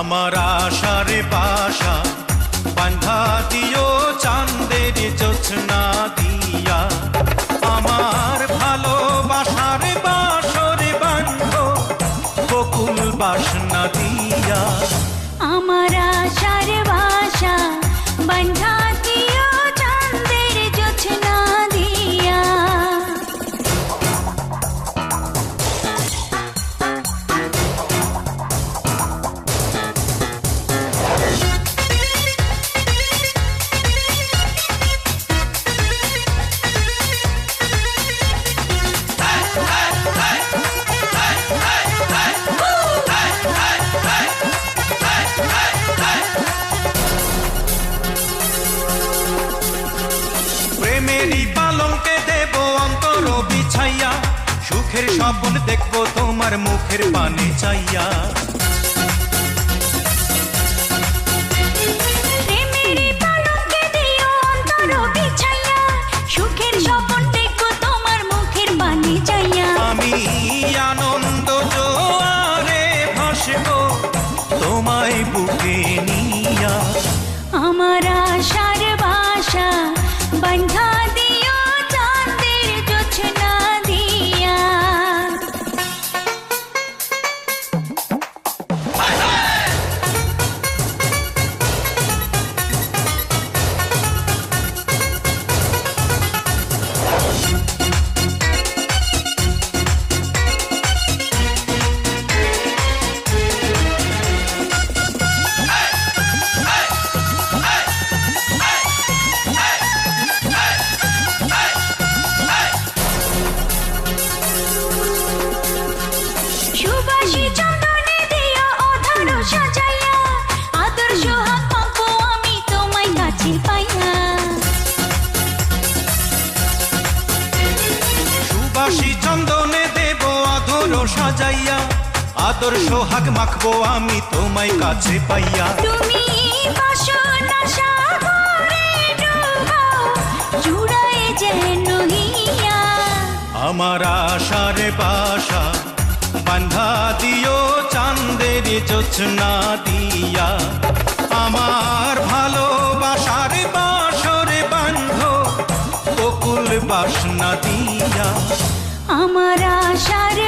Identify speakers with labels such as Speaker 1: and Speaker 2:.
Speaker 1: আমার আশার বাসা বাঁধা দিও চাঁদের জোছনা দিয়া, আমার ভালোবাসার বাসর বাঁধো বকুল বাসনা দিয়া।
Speaker 2: আমার আশার বাসা বাঁধা দিও চাঁদের জোছনা দিয়া।
Speaker 1: প্রেমেরই পালঙ্কে দেব অন্তর বিছাইয়া, সুখের স্বপ্ন দেখবো তোমার মুখের পানে চাইয়া।
Speaker 2: প্রেমেরই পালঙ্কে দিও অন্তর বিছাইয়া, সুখের স্বপ্ন দেখবো তোমার মুখের পানে চাইয়া।
Speaker 1: আমি আনন্দ জোয়ারে ভাসবো তোমায় বুকে নিয়া।
Speaker 2: আমার আশার বাসা বাঁধা দিও চাঁদের জোছনা দিয়া। সুবাসী চন্দনে দিও অধর সাজাইয়া, আদর সোহাগ পাবো আমি তোমায় কাছে পাইয়া।
Speaker 1: সুবাসী চন্দনে দেব আদর সাজাইয়া, আদর সোহাগ মাখবো আমি তোমায় কাছে পাইয়া।
Speaker 2: তুমি বাসনা সাগরে ডুবো, জুড়ায় যেন হিয়া।
Speaker 1: আমার আশার বাসা বাঁধা দিও চাঁদের জোছনা দিয়া, আমার ভালোবাসার বাসর বাঁধো বকুল বাসনা দিয়া।
Speaker 2: আমার আশার